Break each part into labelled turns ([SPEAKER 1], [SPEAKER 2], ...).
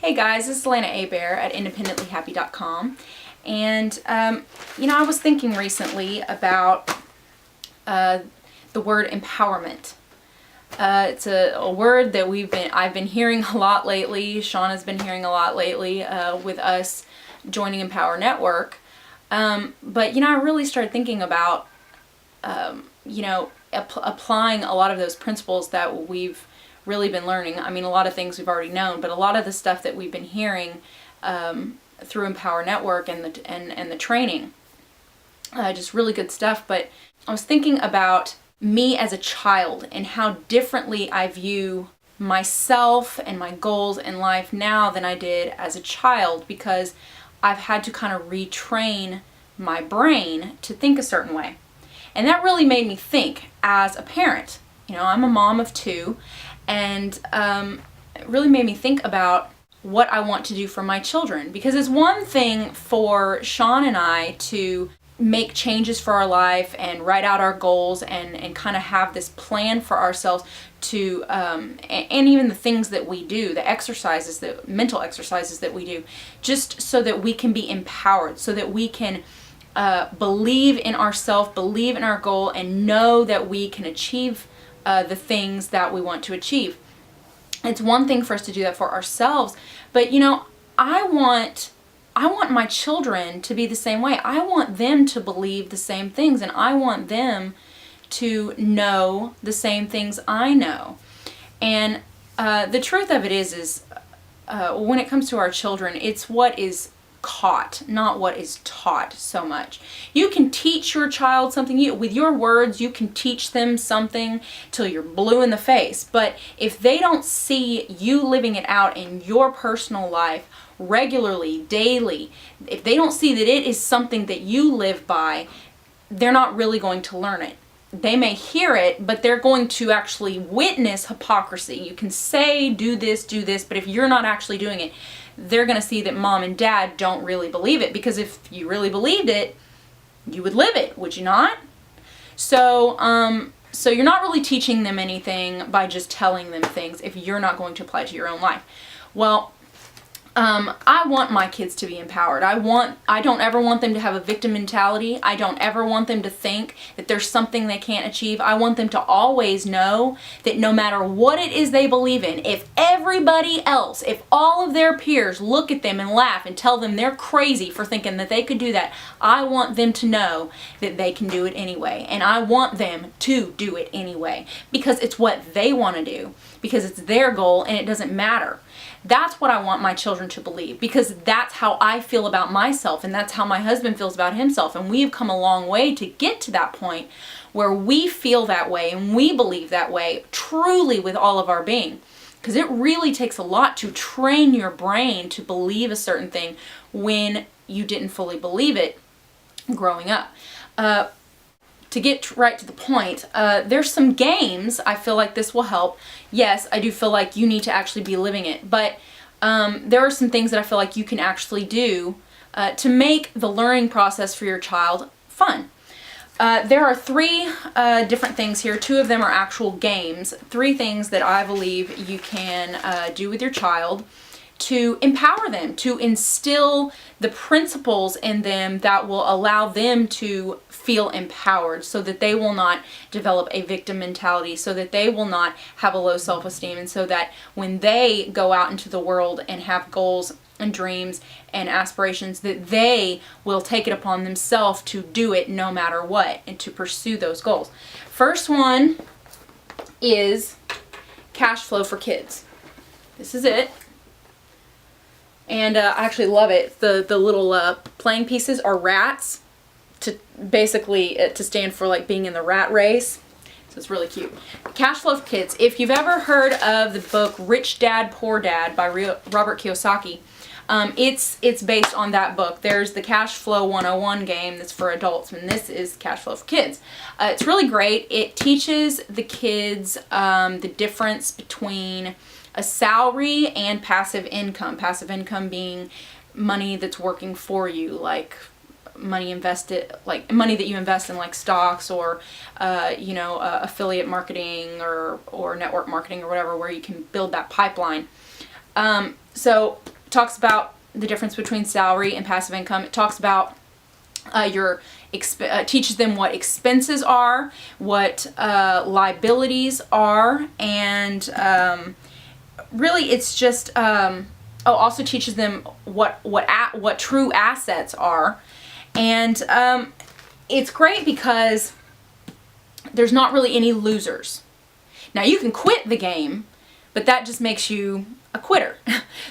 [SPEAKER 1] Hey guys, this is Lana Abear at independentlyhappy.com, and I was thinking recently about the word empowerment. It's a word that I've been hearing a lot lately. Sean has been hearing a lot lately with us joining Empower Network. But I really started thinking about applying a lot of those principles that we've really been learning. I mean, a lot of things we've already known, but a lot of the stuff that we've been hearing through Empower Network and the training, just really good stuff. But I was thinking about me as a child and how differently I view myself and my goals in life now than I did as a child, because I've had to kind of retrain my brain to think a certain way. And that really made me think as a parent. I'm a mom of two, and it really made me think about what I want to do for my children. Because it's one thing for Sean and I to make changes for our life and write out our goals and kind of have this plan for ourselves to, and even the things that we do, the exercises, the mental exercises that we do, just so that we can be empowered, so that we can believe in ourselves, believe in our goal, and know that we can achieve the things that we want to achieve. It's one thing for us to do that for ourselves, but I want my children to be the same way. I want them to believe the same things, and I want them to know the same things I know. And the truth of it is when it comes to our children, it's what is caught, not what is taught so much. You can teach your child something, with your words, you can teach them something till you're blue in the face. But if they don't see you living it out in your personal life regularly, daily, if they don't see that it is something that you live by, they're not really going to learn it. They may hear it, but they're going to actually witness hypocrisy. You can say, do this, but if you're not actually doing it, they're going to see that mom and dad don't really believe it. Because if you really believed it, you would live it, would you not? So you're not really teaching them anything by just telling them things if you're not going to apply it to your own life. Well, I want my kids to be empowered. I don't ever want them to have a victim mentality. I don't ever want them to think that there's something they can't achieve. I want them to always know that no matter what it is they believe in, if everybody else, if all of their peers look at them and laugh and tell them they're crazy for thinking that they could do that, I want them to know that they can do it anyway. And I want them to do it anyway, because it's what they want to do, because it's their goal and it doesn't matter. That's what I want my children to believe, because that's how I feel about myself, and that's how my husband feels about himself. And we've come a long way to get to that point where we feel that way and we believe that way truly with all of our being. Because it really takes a lot to train your brain to believe a certain thing when you didn't fully believe it growing up. To get right to the point, there's some games, I feel like this will help. Yes, I do feel like you need to actually be living it, but there are some things that I feel like you can actually do to make the learning process for your child fun. There are three different things here. Two of them are actual games. Three things that I believe you can do with your child to empower them, to instill the principles in them that will allow them to feel empowered, so that they will not develop a victim mentality, so that they will not have a low self-esteem, and so that when they go out into the world and have goals and dreams and aspirations, that they will take it upon themselves to do it no matter what and to pursue those goals. First one is cash flow for kids. This is it. And I actually love it. The little playing pieces are rats, to basically to stand for like being in the rat race. So it's really cute. Cash flow for kids. If you've ever heard of the book Rich Dad, Poor Dad by Robert Kiyosaki, it's based on that book. There's the Cash Flow 101 game that's for adults, and this is Cash Flow for Kids. It's really great. It teaches the kids the difference between a salary and passive income. Passive income being money that's working for you, like money invested, like money that you invest in like stocks or, affiliate marketing or network marketing or whatever, where you can build that pipeline. So it talks about the difference between salary and passive income. It talks about teaches them what expenses are, what liabilities are, and really it's just also teaches them what true assets are. And it's great because there's not really any losers. Now you can quit the game, but that just makes you a quitter.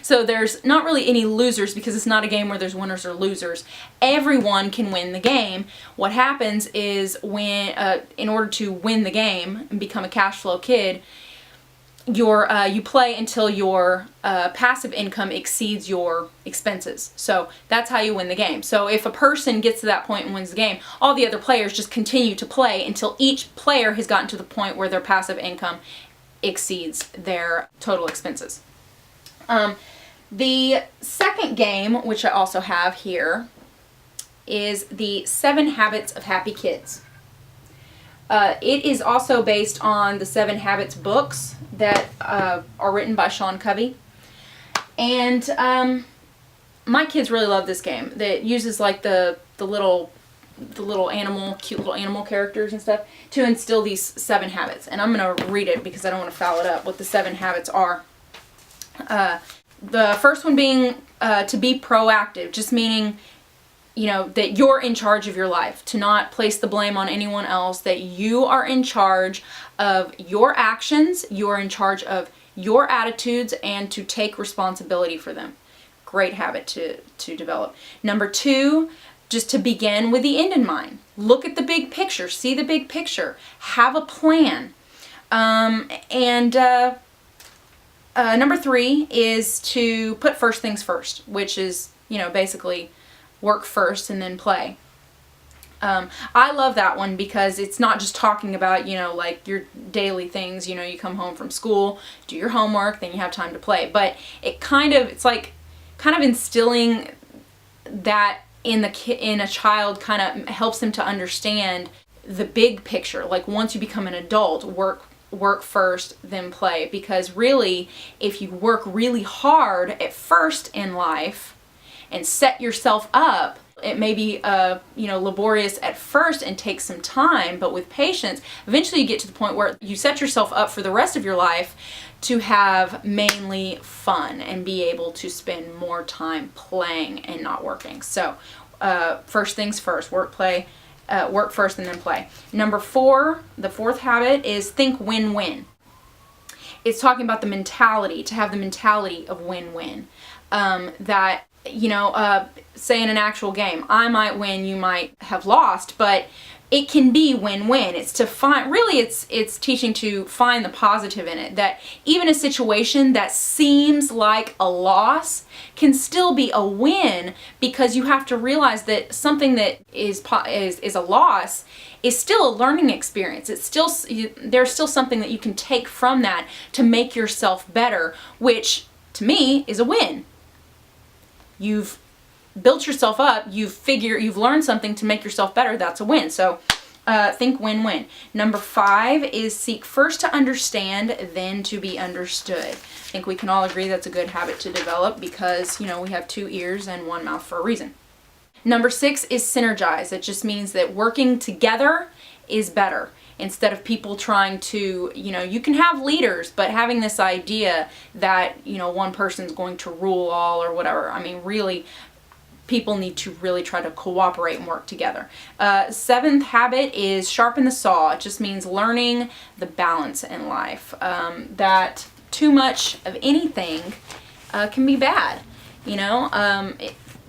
[SPEAKER 1] So there's not really any losers because it's not a game where there's winners or losers. Everyone can win the game. What happens is when, in order to win the game and become a cash flow kid, you play until your passive income exceeds your expenses. So that's how you win the game. So if a person gets to that point and wins the game, all the other players just continue to play until each player has gotten to the point where their passive income exceeds their total expenses. The second game, which I also have here, is the 7 Habits of Happy Kids. It is also based on the 7 Habits books that are written by Sean Covey. And my kids really love this game. That uses like the little animal, cute little animal characters and stuff to instill these 7 habits. And I'm going to read it because I don't want to foul it up, what the 7 habits are. The first one being to be proactive, just meaning, that you're in charge of your life, to not place the blame on anyone else, that you are in charge of your actions, you're in charge of your attitudes, and to take responsibility for them. Great habit to develop. Number 2, just to begin with the end in mind. Look at the big picture, see the big picture, have a plan. Number 3 is to put first things first, which is, basically work first and then play. I love that one because it's not just talking about, like your daily things, you come home from school, do your homework, then you have time to play. But it's like kind of instilling that in a child, kind of helps them to understand the big picture. Like once you become an adult, work first, then play. Because really, if you work really hard at first in life and set yourself up, it may be laborious at first and take some time, but with patience, eventually you get to the point where you set yourself up for the rest of your life to have mainly fun and be able to spend more time playing and not working. So first things first, work first and then play. Number 4, the 4th habit is think win-win. It's talking about the mentality, to have the mentality of win-win. That, say in an actual game, I might win, you might have lost, but it can be win-win. It's to find, really it's teaching to find the positive in it, that even a situation that seems like a loss can still be a win, because you have to realize that something that is a loss is still a learning experience. There's still something that you can take from that to make yourself better, which to me is a win. You've built yourself up, you've learned something to make yourself better, that's a win. So think win-win. Number 5 is seek first to understand, then to be understood. I think we can all agree that's a good habit to develop because, we have 2 ears and 1 mouth for a reason. Number 6 is synergize. It just means that working together is better. Instead of people trying to, you can have leaders, but having this idea that, one person's going to rule all or whatever. I mean, really, people need to really try to cooperate and work together. 7th habit is sharpen the saw. It just means learning the balance in life. That too much of anything can be bad.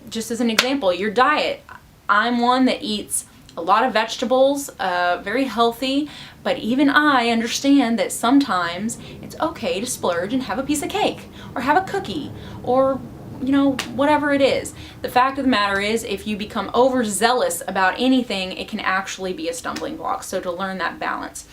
[SPEAKER 1] Just as an example, your diet. I'm one that eats a lot of vegetables, very healthy, but even I understand that sometimes it's okay to splurge and have a piece of cake or have a cookie or whatever it is. The fact of the matter is, if you become overzealous about anything, it can actually be a stumbling block. So to learn that balance.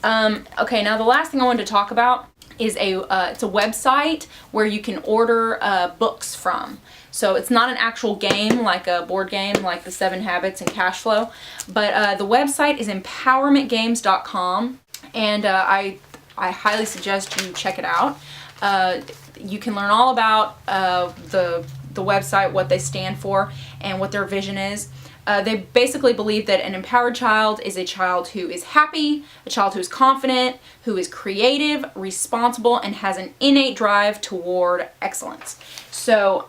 [SPEAKER 1] Okay, now the last thing I wanted to talk about is it's a website where you can order books from. So it's not an actual game like a board game like the 7 Habits and Cash Flow, but the website is empowermentgames.com, and I highly suggest you check it out. You can learn all about the website, what they stand for, and what their vision is. They basically believe that an empowered child is a child who is happy, a child who is confident, who is creative, responsible, and has an innate drive toward excellence. So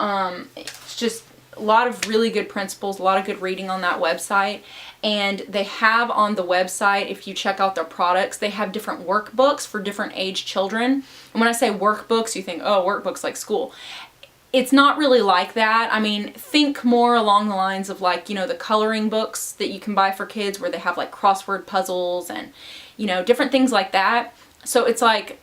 [SPEAKER 1] it's just a lot of really good principles, a lot of good reading on that website. And they have on the website, if you check out their products, they have different workbooks for different age children. And when I say workbooks, you think, oh, workbooks like school. It's not really like that. I mean, think more along the lines of like, the coloring books that you can buy for kids where they have like crossword puzzles and, different things like that. So it's like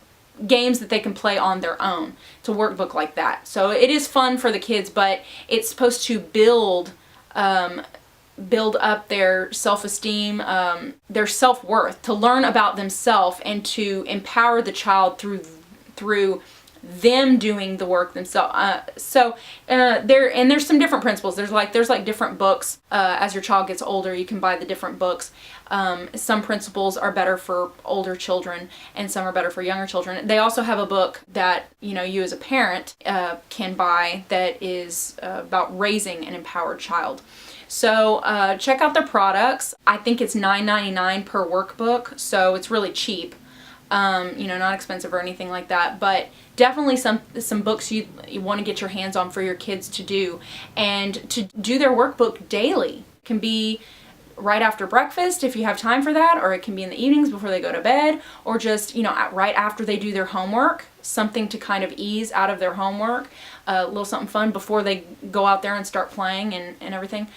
[SPEAKER 1] games that they can play on their own. It's a workbook like that. So it is fun for the kids, but it's supposed to build up their self-esteem, their self-worth, to learn about themselves and to empower the child through them doing the work themselves. There's some different principles. There's like different books. As your child gets older, you can buy the different books. Some principles are better for older children, and some are better for younger children. They also have a book that you as a parent can buy that is about raising an empowered child. So check out their products. I think it's $9.99 per workbook, so it's really cheap. Not expensive or anything like that, but definitely some books you want to get your hands on for your kids to do, and to do their workbook daily. It can be right after breakfast if you have time for that, or it can be in the evenings before they go to bed, or just right after they do their homework, something to kind of ease out of their homework, a little something fun before they go out there and start playing and everything.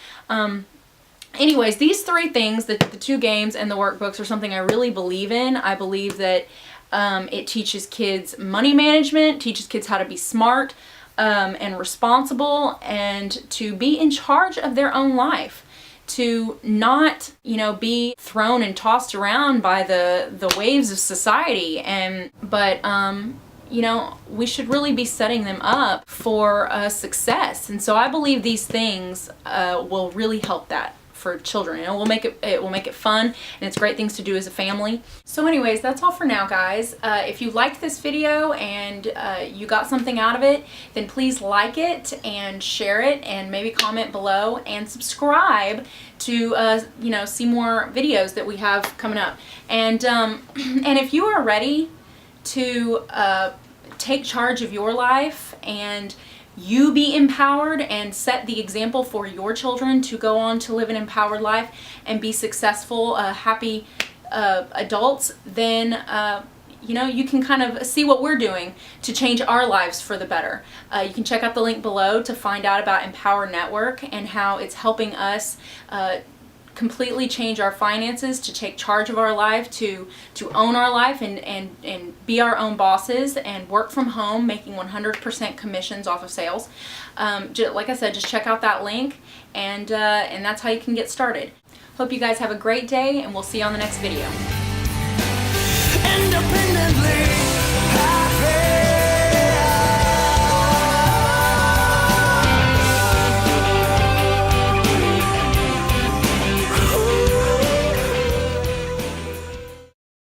[SPEAKER 1] Anyways, these 3 things, the 2 games and the workbooks, are something I really believe in. I believe that it teaches kids money management, teaches kids how to be smart and responsible, and to be in charge of their own life, to not, be thrown and tossed around by the waves of society, but we should really be setting them up for success. And so I believe these things will really help that for children. It will make it fun, and it's great things to do as a family. So anyways, that's all for now, guys. If you liked this video and you got something out of it, then please like it and share it, and maybe comment below and subscribe to see more videos that we have coming up. And if you are ready to take charge of your life and you be empowered and set the example for your children to go on to live an empowered life and be successful, happy adults, then you can kind of see what we're doing to change our lives for the better. You can check out the link below to find out about Empower Network and how it's helping us completely change our finances, to take charge of our life, to own our life and be our own bosses and work from home, making 100% commissions off of sales. Like I said, just check out that link, and that's how you can get started. Hope you guys have a great day, and we'll see you on the next video. Independently.